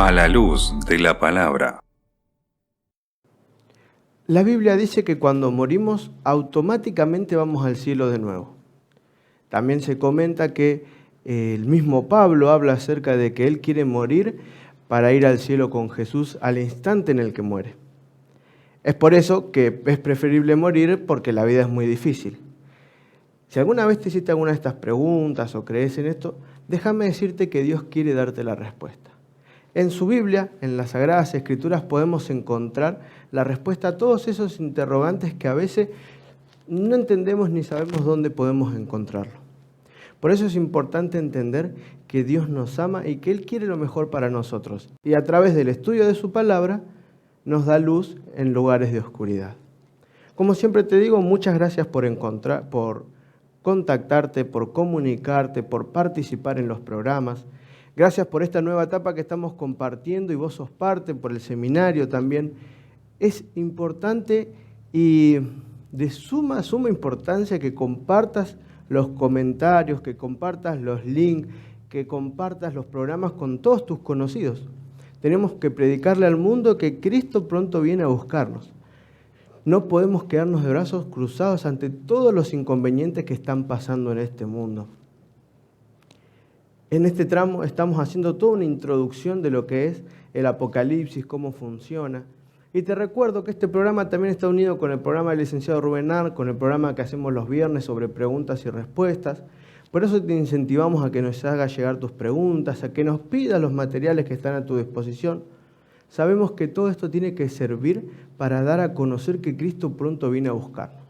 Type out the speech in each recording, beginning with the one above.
A la luz de la palabra. La Biblia dice que cuando morimos automáticamente vamos al cielo de nuevo. También se comenta que el mismo Pablo habla acerca de que él quiere morir para ir al cielo con Jesús al instante en el que muere. Es por eso que es preferible morir, porque la vida es muy difícil. Si alguna vez te hiciste alguna de estas preguntas o crees en esto, déjame decirte que Dios quiere darte la respuesta. En su Biblia, en las Sagradas Escrituras, podemos encontrar la respuesta a todos esos interrogantes que a veces no entendemos ni sabemos dónde podemos encontrarlo. Por eso es importante entender que Dios nos ama y que Él quiere lo mejor para nosotros. Y a través del estudio de su palabra, nos da luz en lugares de oscuridad. Como siempre te digo, muchas gracias por contactarte, por comunicarte, por participar en los programas. Gracias por esta nueva etapa que estamos compartiendo y vos sos parte, por el seminario también. Es importante y de suma importancia que compartas los comentarios, que compartas los links, que compartas los programas con todos tus conocidos. Tenemos que predicarle al mundo que Cristo pronto viene a buscarnos. No podemos quedarnos de brazos cruzados ante todos los inconvenientes que están pasando en este mundo. En este tramo estamos haciendo toda una introducción de lo que es el Apocalipsis, cómo funciona. Y te recuerdo que este programa también está unido con el programa del licenciado Rubén Ar, con el programa que hacemos los viernes sobre preguntas y respuestas. Por eso te incentivamos a que nos hagas llegar tus preguntas, a que nos pidas los materiales que están a tu disposición. Sabemos que todo esto tiene que servir para dar a conocer que Cristo pronto viene a buscarnos.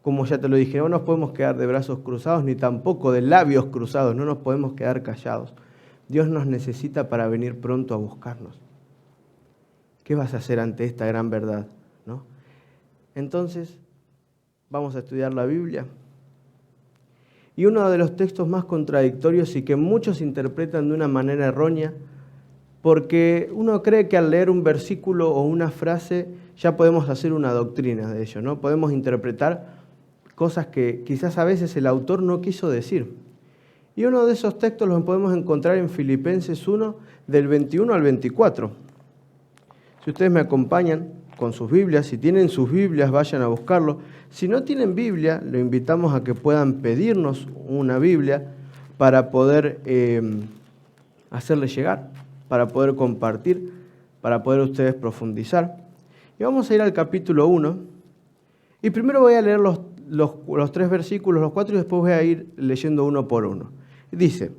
Como ya te lo dije, no nos podemos quedar de brazos cruzados ni tampoco de labios cruzados, no nos podemos quedar callados. Dios nos necesita para venir pronto a buscarnos. ¿Qué vas a hacer ante esta gran verdad? ¿No? Entonces, vamos a estudiar la Biblia. Y uno de los textos más contradictorios y que muchos interpretan de una manera errónea, porque uno cree que al leer un versículo o una frase ya podemos hacer una doctrina de ello, ¿no? Podemos interpretar cosas que quizás a veces el autor no quiso decir. Y uno de esos textos los podemos encontrar en Filipenses 1, del 21 al 24. Si ustedes me acompañan con sus Biblias, si tienen sus Biblias, vayan a buscarlo. Si no tienen Biblia, lo invitamos a que puedan pedirnos una Biblia para poder hacerle llegar, para poder compartir, para poder ustedes profundizar. Y vamos a ir al capítulo 1. Y primero voy a leer los 3 versículos, los 4, y después voy a ir leyendo uno por uno. Dice: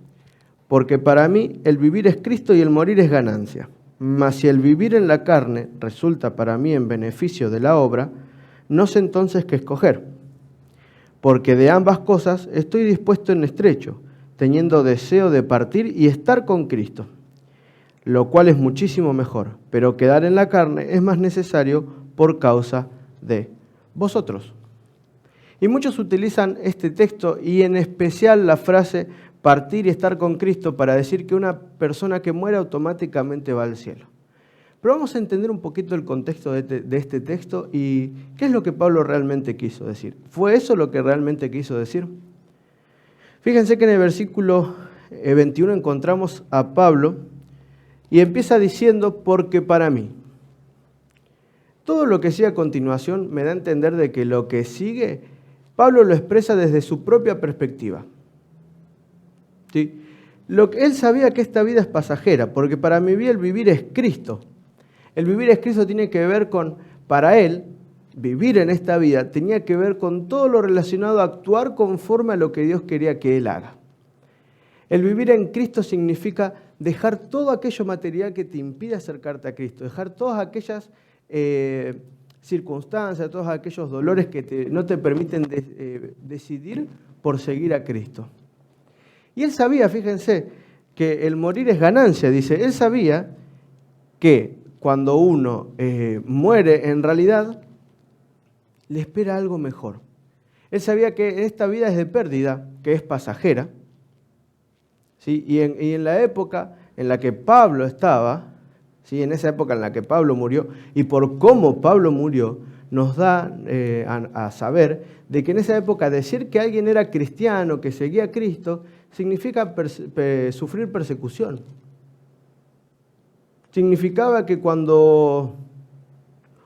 porque para mí el vivir es Cristo y el morir es ganancia. Mas si el vivir en la carne resulta para mí en beneficio de la obra, no sé entonces qué escoger. Porque de ambas cosas estoy dispuesto en estrecho, teniendo deseo de partir y estar con Cristo, lo cual es muchísimo mejor, pero quedar en la carne es más necesario por causa de vosotros. Y muchos utilizan este texto y en especial la frase partir y estar con Cristo para decir que una persona que muere automáticamente va al cielo. Pero vamos a entender un poquito el contexto de este texto y qué es lo que Pablo realmente quiso decir. ¿Fue eso lo que realmente quiso decir? Fíjense que en el versículo 21 encontramos a Pablo y empieza diciendo: porque para mí. Todo lo que sigue a continuación me da a entender de que lo que sigue, Pablo lo expresa desde su propia perspectiva. ¿Sí? Él sabía que esta vida es pasajera, porque para mí el vivir es Cristo. El vivir es Cristo tiene que ver con, para él, vivir en esta vida tenía que ver con todo lo relacionado a actuar conforme a lo que Dios quería que él haga. El vivir en Cristo significa dejar todo aquello material que te impide acercarte a Cristo, dejar todas aquellas circunstancias, todos aquellos dolores que no te permiten decidir por seguir a Cristo. Y él sabía, fíjense, que el morir es ganancia, dice. Él sabía que cuando uno muere, en realidad, le espera algo mejor. Él sabía que esta vida es de pérdida, que es pasajera. ¿Sí? Y en la época en la que Pablo estaba, ¿sí? En esa época en la que Pablo murió, y por cómo Pablo murió, nos da a saber de que en esa época decir que alguien era cristiano, que seguía a Cristo, significa sufrir persecución. significaba que cuando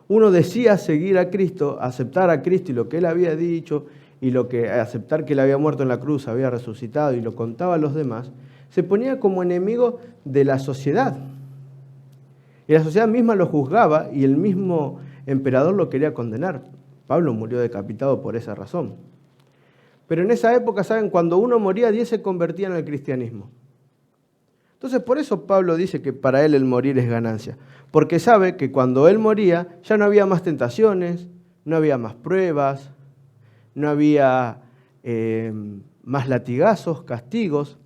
uno decía seguir a Cristo, aceptar a Cristo y lo que Él había dicho, y aceptar que Él había muerto en la cruz, había resucitado y lo contaba a los demás, se ponía como enemigo de la sociedad. Y la sociedad misma lo juzgaba y el mismo emperador lo quería condenar. Pablo murió decapitado por esa razón. Pero en esa época, ¿saben? Cuando uno moría, 10 se convertían al cristianismo. Entonces, por eso Pablo dice que para él el morir es ganancia. Porque sabe que cuando él moría, ya no había más tentaciones, no había más pruebas, no había más latigazos, castigos.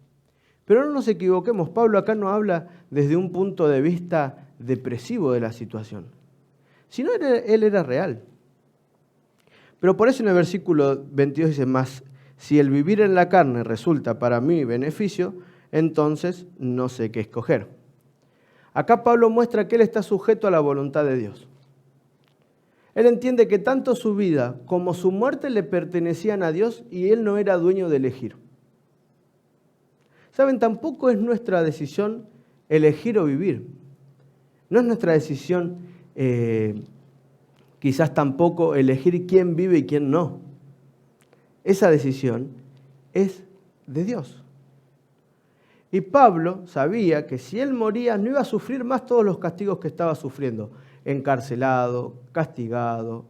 Pero no nos equivoquemos, Pablo acá no habla desde un punto de vista depresivo de la situación, sino él era real. Pero por eso en el versículo 22 dice, más si el vivir en la carne resulta para mí beneficio, entonces no sé qué escoger. Acá Pablo muestra que él está sujeto a la voluntad de Dios. Él entiende que tanto su vida como su muerte le pertenecían a Dios y él no era dueño de elegir. ¿Saben? Tampoco es nuestra decisión elegir o vivir. No es nuestra decisión quizás tampoco elegir quién vive y quién no. Esa decisión es de Dios. Y Pablo sabía que si él moría no iba a sufrir más todos los castigos que estaba sufriendo. Encarcelado, castigado,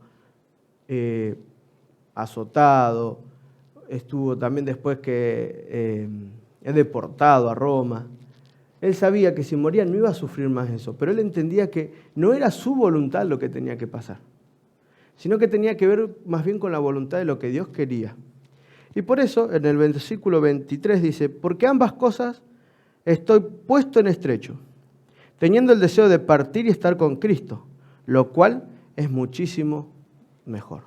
azotado, estuvo también después que deportado a Roma. Él sabía que si moría no iba a sufrir más eso, pero él entendía que no era su voluntad lo que tenía que pasar, sino que tenía que ver más bien con la voluntad de lo que Dios quería. Y por eso en el versículo 23 dice, porque ambas cosas estoy puesto en estrecho, teniendo el deseo de partir y estar con Cristo, lo cual es muchísimo mejor.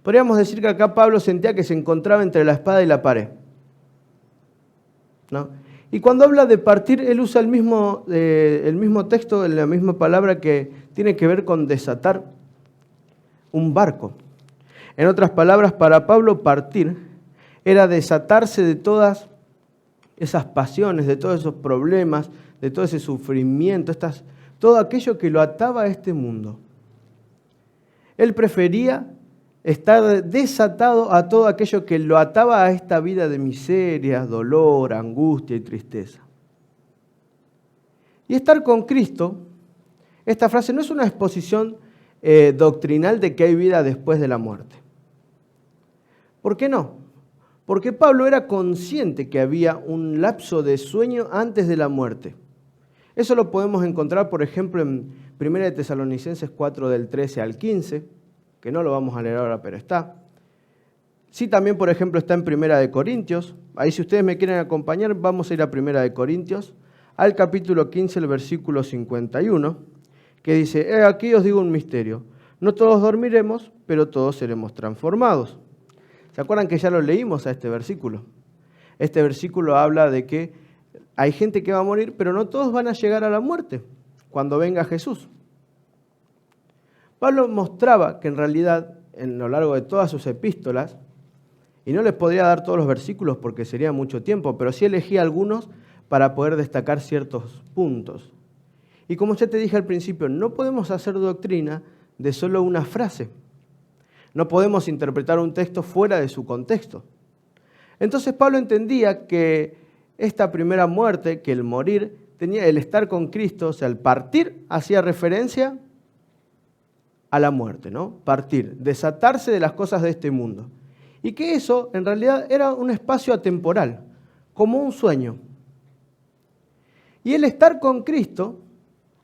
Podríamos decir que acá Pablo sentía que se encontraba entre la espada y la pared, ¿no? Y cuando habla de partir, él usa el mismo texto, la misma palabra que tiene que ver con desatar un barco. En otras palabras, para Pablo partir era desatarse de todas esas pasiones, de todos esos problemas, de todo ese sufrimiento, todo aquello que lo ataba a este mundo. Él prefería estar desatado a todo aquello que lo ataba a esta vida de miseria, dolor, angustia y tristeza. Y estar con Cristo, esta frase no es una exposición doctrinal de que hay vida después de la muerte. ¿Por qué no? Porque Pablo era consciente que había un lapso de sueño antes de la muerte. Eso lo podemos encontrar, por ejemplo, en 1 Tesalonicenses 4, del 13 al 15, que no lo vamos a leer ahora, pero está. Sí, también, por ejemplo, está en 1 Corintios. Ahí, si ustedes me quieren acompañar, vamos a ir a 1 Corintios, al capítulo 15, el versículo 51, que dice, aquí os digo un misterio. No todos dormiremos, pero todos seremos transformados. ¿Se acuerdan que ya lo leímos a este versículo? Este versículo habla de que hay gente que va a morir, pero no todos van a llegar a la muerte cuando venga Jesús. Pablo mostraba que en realidad, en lo largo de todas sus epístolas, y no les podría dar todos los versículos porque sería mucho tiempo, pero sí elegí algunos para poder destacar ciertos puntos. Y como ya te dije al principio, no podemos hacer doctrina de solo una frase. No podemos interpretar un texto fuera de su contexto. Entonces Pablo entendía que esta primera muerte, que el morir, el estar con Cristo, o sea, el partir, hacía referencia a la muerte, ¿no? Partir, desatarse de las cosas de este mundo. Y que eso, en realidad, era un espacio atemporal, como un sueño. Y el estar con Cristo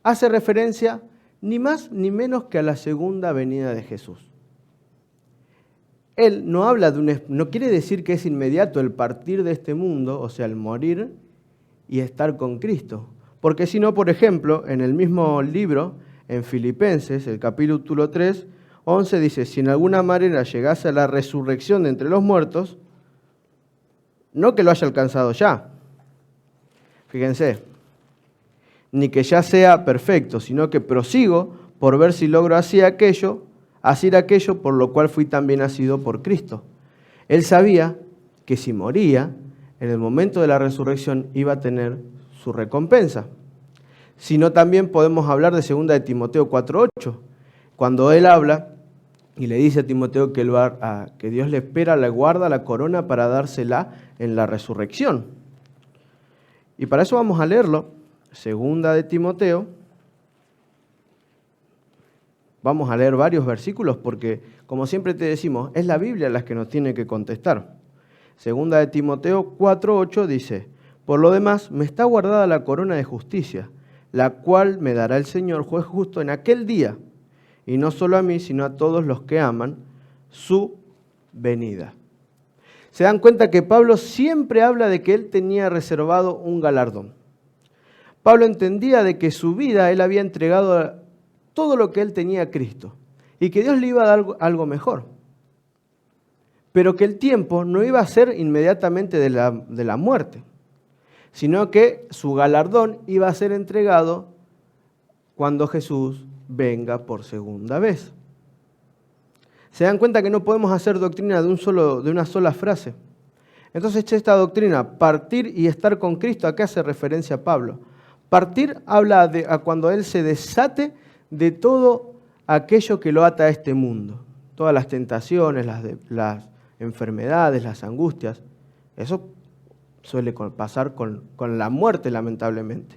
hace referencia ni más ni menos que a la segunda venida de Jesús. Él no habla no quiere decir que es inmediato el partir de este mundo, o sea, el morir y estar con Cristo. Porque si no, por ejemplo, en el mismo libro, en Filipenses, el capítulo 3, 11, dice, si en alguna manera llegase a la resurrección de entre los muertos, no que lo haya alcanzado ya, fíjense, ni que ya sea perfecto, sino que prosigo por ver si logro asir aquello por lo cual fui también nacido por Cristo. Él sabía que si moría, en el momento de la resurrección iba a tener su recompensa. sino también podemos hablar de 2 de Timoteo 4:8, cuando él habla y le dice a Timoteo que Dios le espera, le guarda la corona para dársela en la resurrección. Y para eso vamos a leerlo, 2 de Timoteo. Vamos a leer varios versículos porque, como siempre te decimos, es la Biblia la que nos tiene que contestar. 2 de Timoteo 4:8 dice: por lo demás, me está guardada la corona de justicia, la cual me dará el Señor, juez justo, en aquel día, y no solo a mí, sino a todos los que aman su venida. Se dan cuenta que Pablo siempre habla de que él tenía reservado un galardón. Pablo entendía de que su vida él había entregado todo lo que él tenía a Cristo y que Dios le iba a dar algo mejor. Pero que el tiempo no iba a ser inmediatamente de la muerte, sino que su galardón iba a ser entregado cuando Jesús venga por segunda vez. Se dan cuenta que no podemos hacer doctrina de una sola frase. Entonces esta doctrina, partir y estar con Cristo, ¿a qué hace referencia Pablo? Partir habla a cuando él se desate de todo aquello que lo ata a este mundo. Todas las tentaciones, las enfermedades, las angustias. Eso suele pasar con la muerte, lamentablemente.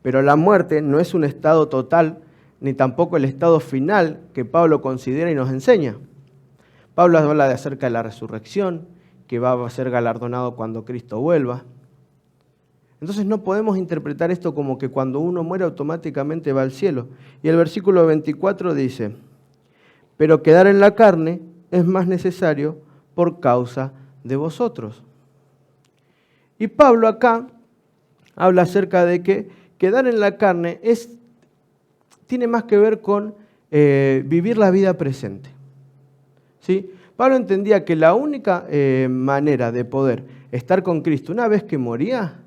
Pero la muerte no es un estado total, ni tampoco el estado final que Pablo considera y nos enseña. Pablo habla acerca de la resurrección, que va a ser galardonado cuando Cristo vuelva. Entonces no podemos interpretar esto como que cuando uno muere automáticamente va al cielo. Y el versículo 24 dice: pero quedar en la carne es más necesario por causa de vosotros. Y Pablo acá habla acerca de que quedar en la carne tiene más que ver con vivir la vida presente. ¿Sí? Pablo entendía que la única manera de poder estar con Cristo una vez que moría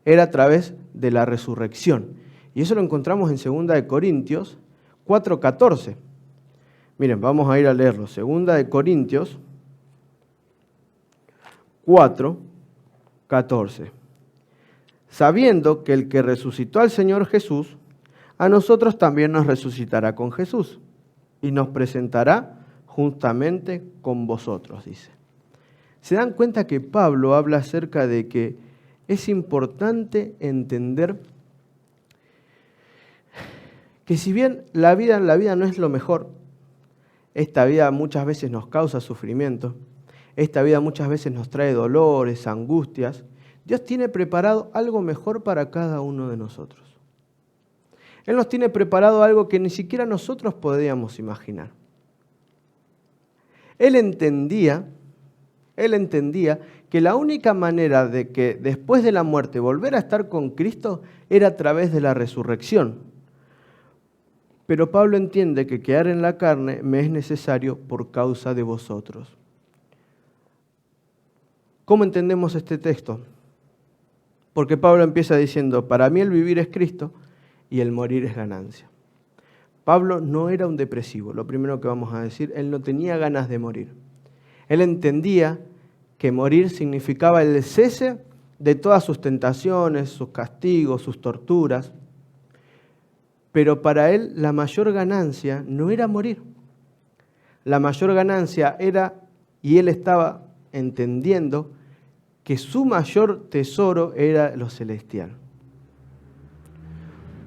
era a través de la resurrección. Y eso lo encontramos en 2 de Corintios 4:14. Miren, vamos a ir a leerlo. 2 de Corintios 4:14. Sabiendo que el que resucitó al Señor Jesús, a nosotros también nos resucitará con Jesús y nos presentará juntamente con vosotros, dice. ¿Se dan cuenta que Pablo habla acerca de que es importante entender que si bien la vida no es lo mejor, esta vida muchas veces nos causa sufrimiento, esta vida muchas veces nos trae dolores, angustias, Dios tiene preparado algo mejor para cada uno de nosotros. Él nos tiene preparado algo que ni siquiera nosotros podíamos imaginar. Él entendía que la única manera de que después de la muerte volver a estar con Cristo era a través de la resurrección. Pero Pablo entiende que quedar en la carne me es necesario por causa de vosotros. ¿Cómo entendemos este texto? Porque Pablo empieza diciendo: para mí el vivir es Cristo y el morir es ganancia. Pablo no era un depresivo, lo primero que vamos a decir, él no tenía ganas de morir. Él entendía que morir significaba el cese de todas sus tentaciones, sus castigos, sus torturas. Pero para él la mayor ganancia no era morir. La mayor ganancia era, y él estaba entendiendo, que su mayor tesoro era lo celestial.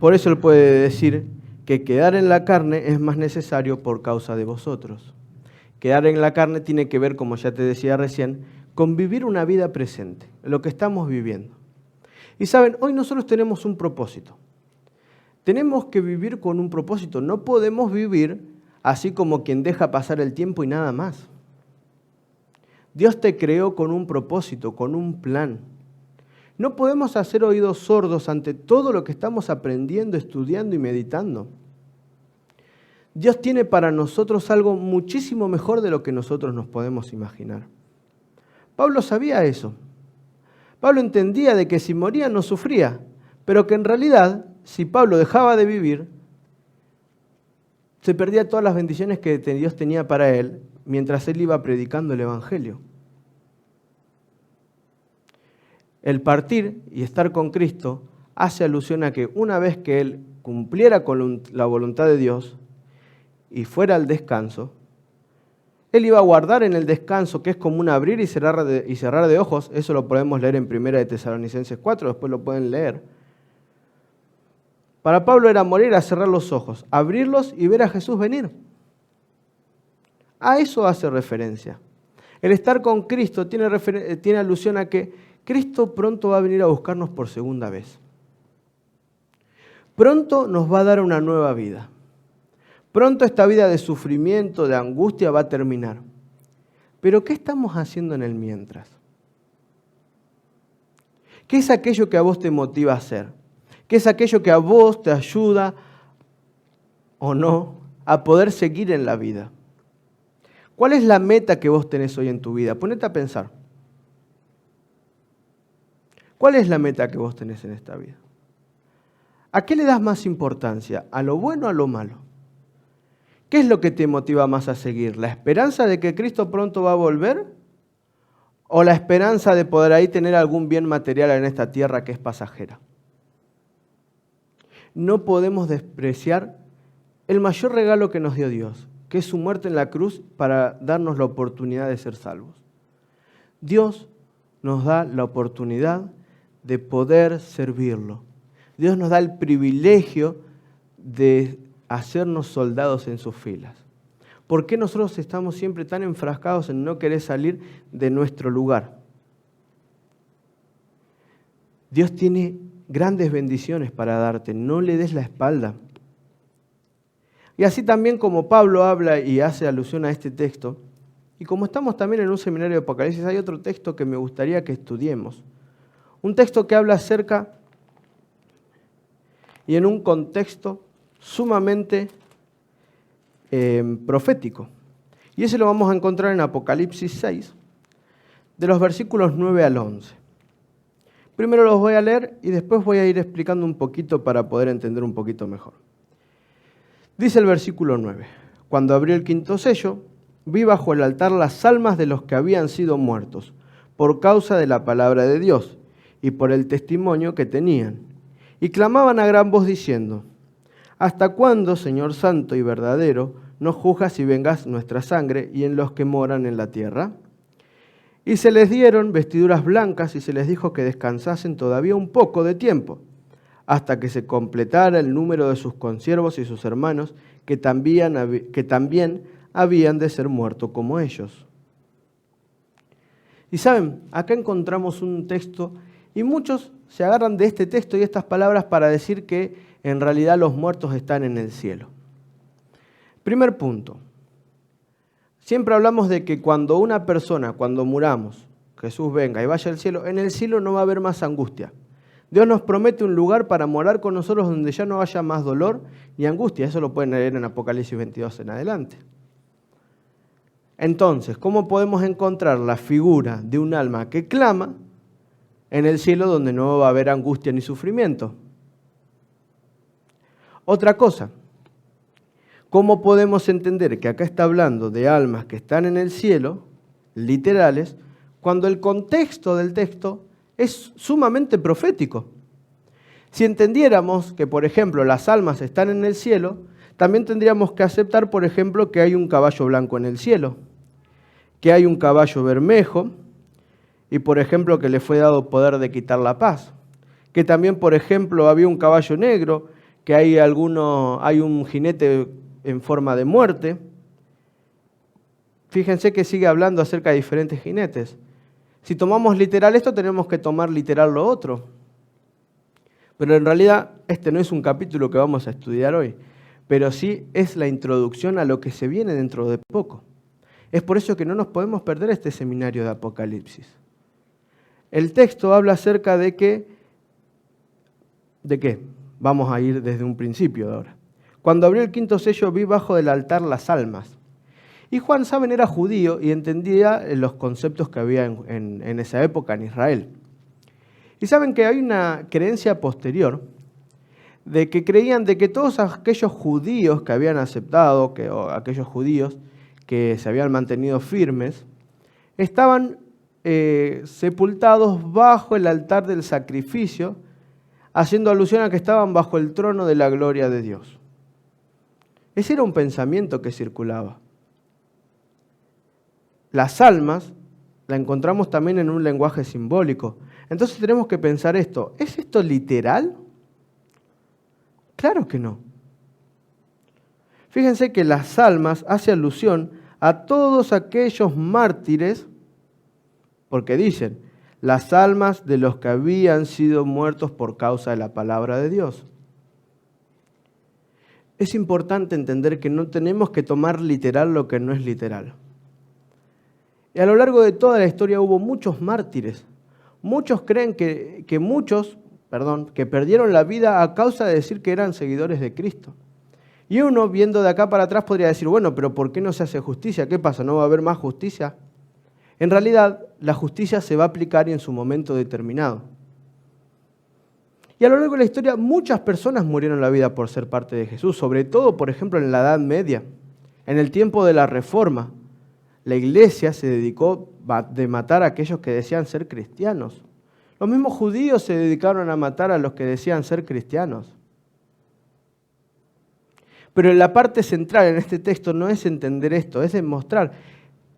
Por eso él puede decir que quedar en la carne es más necesario por causa de vosotros. Quedar en la carne tiene que ver, como ya te decía recién, con vivir una vida presente, lo que estamos viviendo. Y saben, hoy nosotros tenemos un propósito. Tenemos que vivir con un propósito. No podemos vivir así como quien deja pasar el tiempo y nada más. Dios te creó con un propósito, con un plan. No podemos hacer oídos sordos ante todo lo que estamos aprendiendo, estudiando y meditando. Dios tiene para nosotros algo muchísimo mejor de lo que nosotros nos podemos imaginar. Pablo sabía eso. Pablo entendía de que si moría no sufría, pero que en realidad, si Pablo dejaba de vivir, se perdía todas las bendiciones que Dios tenía para él mientras él iba predicando el Evangelio. El partir y estar con Cristo hace alusión a que una vez que él cumpliera con la voluntad de Dios y fuera al descanso, él iba a guardar en el descanso, que es como un abrir y cerrar de ojos. Eso lo podemos leer en 1 de Tesalonicenses 4, después lo pueden leer. Para Pablo era morir a cerrar los ojos, abrirlos y ver a Jesús venir. A eso hace referencia. El estar con Cristo tiene alusión a que Cristo pronto va a venir a buscarnos por segunda vez. Pronto nos va a dar una nueva vida. Pronto esta vida de sufrimiento, de angustia va a terminar. Pero ¿qué estamos haciendo en el mientras? ¿Qué es aquello que a vos te motiva a hacer? ¿Qué es aquello que a vos te ayuda o no a poder seguir en la vida? ¿Cuál es la meta que vos tenés hoy en tu vida? Ponete a pensar. ¿Cuál es la meta que vos tenés en esta vida? ¿A qué le das más importancia? ¿A lo bueno o a lo malo? ¿Qué es lo que te motiva más a seguir? ¿La esperanza de que Cristo pronto va a volver? ¿O la esperanza de poder ahí tener algún bien material en esta tierra que es pasajera? No podemos despreciar el mayor regalo que nos dio Dios, que es su muerte en la cruz para darnos la oportunidad de ser salvos. Dios nos da la oportunidad de poder servirlo. Dios nos da el privilegio de hacernos soldados en sus filas. ¿Por qué nosotros estamos siempre tan enfrascados en no querer salir de nuestro lugar? Dios tiene grandes bendiciones para darte, no le des la espalda. Y así también como Pablo habla y hace alusión a este texto, y como estamos también en un seminario de Apocalipsis, hay otro texto que me gustaría que estudiemos. Un texto que habla acerca y en un contexto sumamente profético. Y ese lo vamos a encontrar en Apocalipsis 6, de los versículos 9 al 11. Primero los voy a leer y después voy a ir explicando un poquito para poder entender un poquito mejor. Dice el versículo 9, cuando abrió el quinto sello, vi bajo el altar las almas de los que habían sido muertos, por causa de la palabra de Dios y por el testimonio que tenían. Y clamaban a gran voz diciendo, ¿hasta cuándo, Señor Santo y verdadero, no juzgas y vengas nuestra sangre y en los que moran en la tierra? Y se les dieron vestiduras blancas y se les dijo que descansasen todavía un poco de tiempo, hasta que se completara el número de sus consiervos y sus hermanos, que también habían de ser muertos como ellos. Y saben, acá encontramos un texto, y muchos se agarran de este texto y estas palabras para decir que en realidad los muertos están en el cielo. Primer punto. Siempre hablamos de que cuando una persona, cuando muramos, Jesús venga y vaya al cielo, en el cielo no va a haber más angustia. Dios nos promete un lugar para morar con nosotros donde ya no haya más dolor ni angustia. Eso lo pueden leer en Apocalipsis 22 en adelante. Entonces, ¿cómo podemos encontrar la figura de un alma que clama en el cielo donde no va a haber angustia ni sufrimiento? Otra cosa, ¿cómo podemos entender que acá está hablando de almas que están en el cielo, literales, cuando el contexto del texto es sumamente profético? Si entendiéramos que, por ejemplo, las almas están en el cielo, también tendríamos que aceptar, por ejemplo, que hay un caballo blanco en el cielo, que hay un caballo bermejo y, por ejemplo, que le fue dado poder de quitar la paz, que también, por ejemplo, había un caballo negro, que hay un jinete en forma de muerte. Fíjense que sigue hablando acerca de diferentes jinetes. Si tomamos literal esto, tenemos que tomar literal lo otro. Pero en realidad este no es un capítulo que vamos a estudiar hoy, pero sí es la introducción a lo que se viene dentro de poco. Es por eso que no nos podemos perder este seminario de Apocalipsis. El texto habla acerca de qué. Vamos a ir desde un principio de ahora. Cuando abrió el quinto sello vi bajo del altar las almas. Y Juan, saben, era judío y entendía los conceptos que había en esa época en Israel. Y saben que hay una creencia posterior de que creían de que todos aquellos judíos que habían aceptado, o aquellos judíos que se habían mantenido firmes, estaban sepultados bajo el altar del sacrificio haciendo alusión a que estaban bajo el trono de la gloria de Dios. Ese era un pensamiento que circulaba. Las almas la encontramos también en un lenguaje simbólico. Entonces tenemos que pensar esto. ¿Es esto literal? Claro que no. Fíjense que las almas hace alusión a todos aquellos mártires, porque dicen, las almas de los que habían sido muertos por causa de la palabra de Dios. Es importante entender que no tenemos que tomar literal lo que no es literal. Y a lo largo de toda la historia hubo muchos mártires. Muchos creen que perdieron la vida a causa de decir que eran seguidores de Cristo. Y uno, viendo de acá para atrás, podría decir, bueno, pero ¿por qué no se hace justicia? ¿Qué pasa? ¿No va a haber más justicia? En realidad, la justicia se va a aplicar en su momento determinado. Y a lo largo de la historia, muchas personas murieron la vida por ser parte de Jesús, sobre todo, por ejemplo, en la Edad Media, en el tiempo de la Reforma. La iglesia se dedicó a matar a aquellos que decían ser cristianos. Los mismos judíos se dedicaron a matar a los que decían ser cristianos. Pero la parte central en este texto no es entender esto, es demostrar.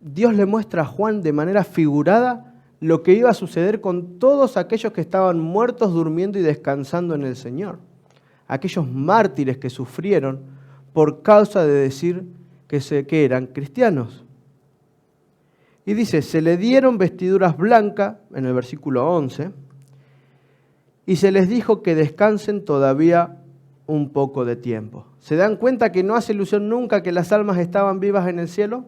Dios le muestra a Juan de manera figurada lo que iba a suceder con todos aquellos que estaban muertos, durmiendo y descansando en el Señor. Aquellos mártires que sufrieron por causa de decir que eran cristianos. Y dice, se le dieron vestiduras blancas, en el versículo 11, y se les dijo que descansen todavía un poco de tiempo. ¿Se dan cuenta que no hace ilusión nunca que las almas estaban vivas en el cielo?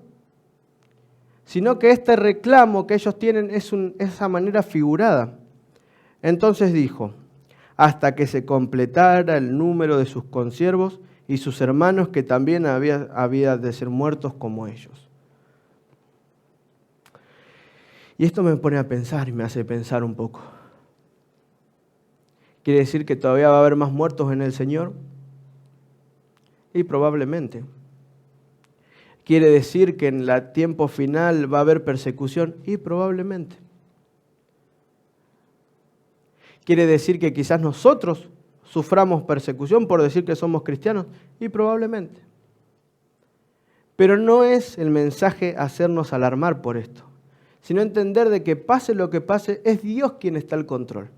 Sino que este reclamo que ellos tienen es esa manera figurada. Entonces dijo, hasta que se completara el número de sus consiervos y sus hermanos que también había de ser muertos como ellos. Y esto me pone a pensar y me hace pensar un poco. ¿Quiere decir que todavía va a haber más muertos en el Señor? Y probablemente. ¿Quiere decir que en el tiempo final va a haber persecución? Y probablemente. ¿Quiere decir que quizás nosotros suframos persecución por decir que somos cristianos? Y probablemente. Pero no es el mensaje hacernos alarmar por esto, sino entender de que pase lo que pase, es Dios quien está al control.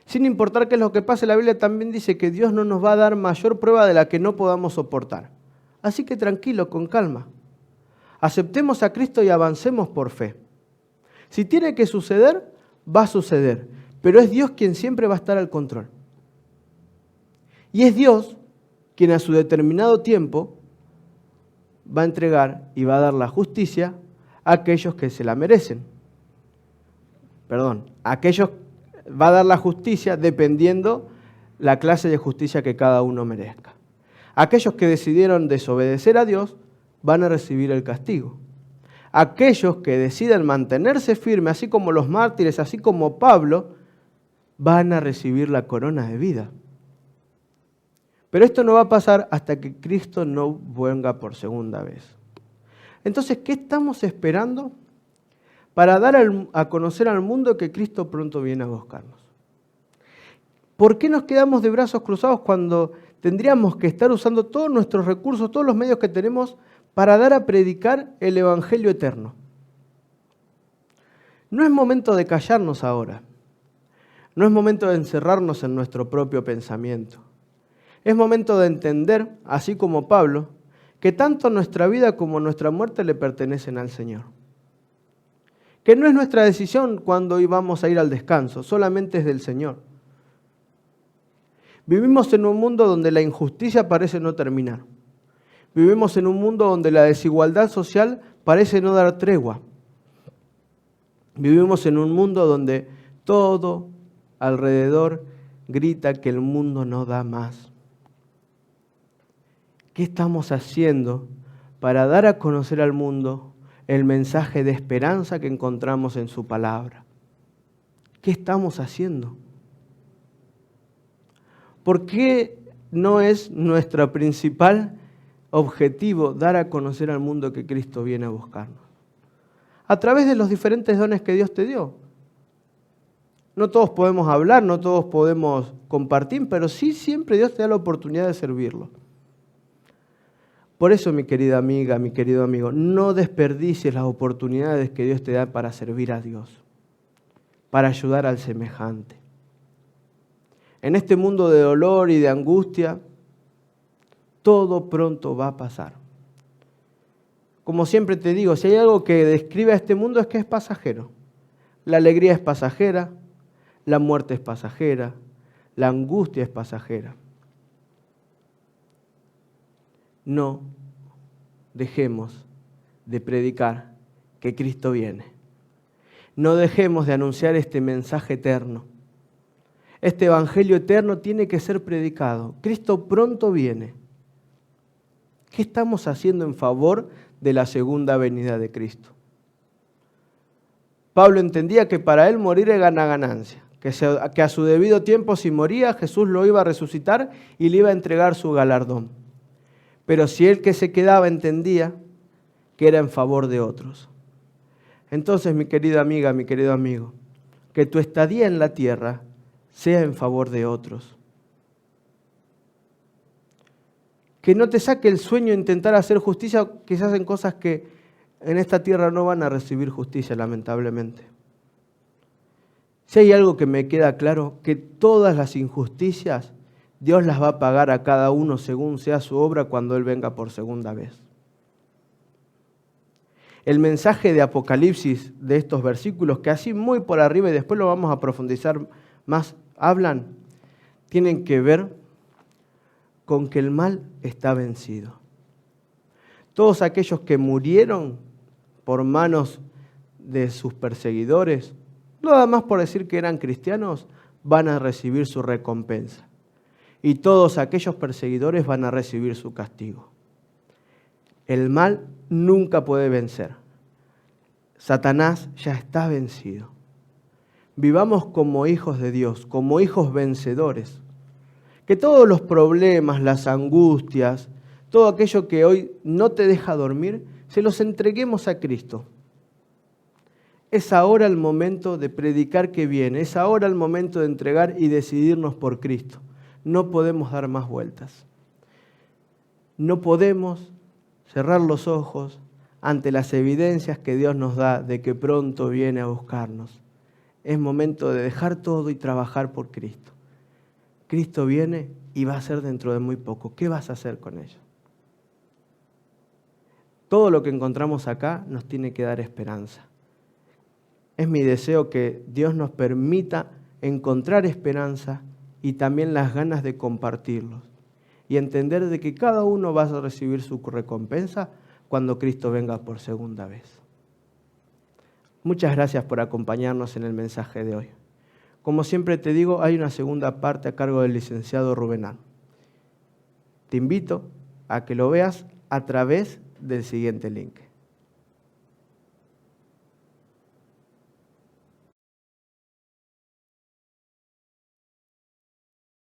Sin importar qué es lo que pase, la Biblia también dice que Dios no nos va a dar mayor prueba de la que no podamos soportar. Así que tranquilo, con calma. Aceptemos a Cristo y avancemos por fe. Si tiene que suceder, va a suceder. Pero es Dios quien siempre va a estar al control. Y es Dios quien a su determinado tiempo va a entregar y va a dar la justicia a aquellos que se la merecen. Va a dar la justicia dependiendo la clase de justicia que cada uno merezca. Aquellos que decidieron desobedecer a Dios van a recibir el castigo. Aquellos que deciden mantenerse firmes, así como los mártires, así como Pablo, van a recibir la corona de vida. Pero esto no va a pasar hasta que Cristo no venga por segunda vez. Entonces, ¿qué estamos esperando para dar a conocer al mundo que Cristo pronto viene a buscarnos? ¿Por qué nos quedamos de brazos cruzados cuando tendríamos que estar usando todos nuestros recursos, todos los medios que tenemos para dar a predicar el Evangelio eterno? No es momento de callarnos ahora. No es momento de encerrarnos en nuestro propio pensamiento. Es momento de entender, así como Pablo, que tanto nuestra vida como nuestra muerte le pertenecen al Señor. Que no es nuestra decisión cuando íbamos a ir al descanso, solamente es del Señor. Vivimos en un mundo donde la injusticia parece no terminar. Vivimos en un mundo donde la desigualdad social parece no dar tregua. Vivimos en un mundo donde todo alrededor grita que el mundo no da más. ¿Qué estamos haciendo para dar a conocer al mundo el mensaje de esperanza que encontramos en su palabra? ¿Qué estamos haciendo? ¿Por qué no es nuestro principal objetivo dar a conocer al mundo que Cristo viene a buscarnos? A través de los diferentes dones que Dios te dio. No todos podemos hablar, no todos podemos compartir, pero sí siempre Dios te da la oportunidad de servirlo. Por eso, mi querida amiga, mi querido amigo, no desperdicies las oportunidades que Dios te da para servir a Dios, para ayudar al semejante. En este mundo de dolor y de angustia, todo pronto va a pasar. Como siempre te digo, si hay algo que describe a este mundo es que es pasajero. La alegría es pasajera, la muerte es pasajera, la angustia es pasajera. No dejemos de predicar que Cristo viene. No dejemos de anunciar este mensaje eterno. Este evangelio eterno tiene que ser predicado. Cristo pronto viene. ¿Qué estamos haciendo en favor de la segunda venida de Cristo? Pablo entendía que para él morir era una ganancia, que a su debido tiempo si moría Jesús lo iba a resucitar y le iba a entregar su galardón. Pero si él que se quedaba entendía que era en favor de otros. Entonces, mi querida amiga, mi querido amigo, que tu estadía en la tierra sea en favor de otros. Que no te saque el sueño de intentar hacer justicia, quizás en cosas que en esta tierra no van a recibir justicia, lamentablemente. Si hay algo que me queda claro, que todas las injusticias Dios las va a pagar a cada uno según sea su obra cuando Él venga por segunda vez. El mensaje de Apocalipsis de estos versículos, que así muy por arriba y después lo vamos a profundizar más, hablan, tienen que ver con que el mal está vencido. Todos aquellos que murieron por manos de sus perseguidores, nada más por decir que eran cristianos, van a recibir su recompensa. Y todos aquellos perseguidores van a recibir su castigo. El mal nunca puede vencer. Satanás ya está vencido. Vivamos como hijos de Dios, como hijos vencedores. Que todos los problemas, las angustias, todo aquello que hoy no te deja dormir, se los entreguemos a Cristo. Es ahora el momento de predicar que viene, es ahora el momento de entregar y decidirnos por Cristo. No podemos dar más vueltas. No podemos cerrar los ojos ante las evidencias que Dios nos da de que pronto viene a buscarnos. Es momento de dejar todo y trabajar por Cristo. Cristo viene y va a ser dentro de muy poco. ¿Qué vas a hacer con ello? Todo lo que encontramos acá nos tiene que dar esperanza. Es mi deseo que Dios nos permita encontrar esperanza y también las ganas de compartirlos y entender de que cada uno va a recibir su recompensa cuando Cristo venga por segunda vez. Muchas gracias por acompañarnos en el mensaje de hoy. Como siempre te digo, hay una segunda parte a cargo del licenciado Rubenán. Te invito a que lo veas a través del siguiente link.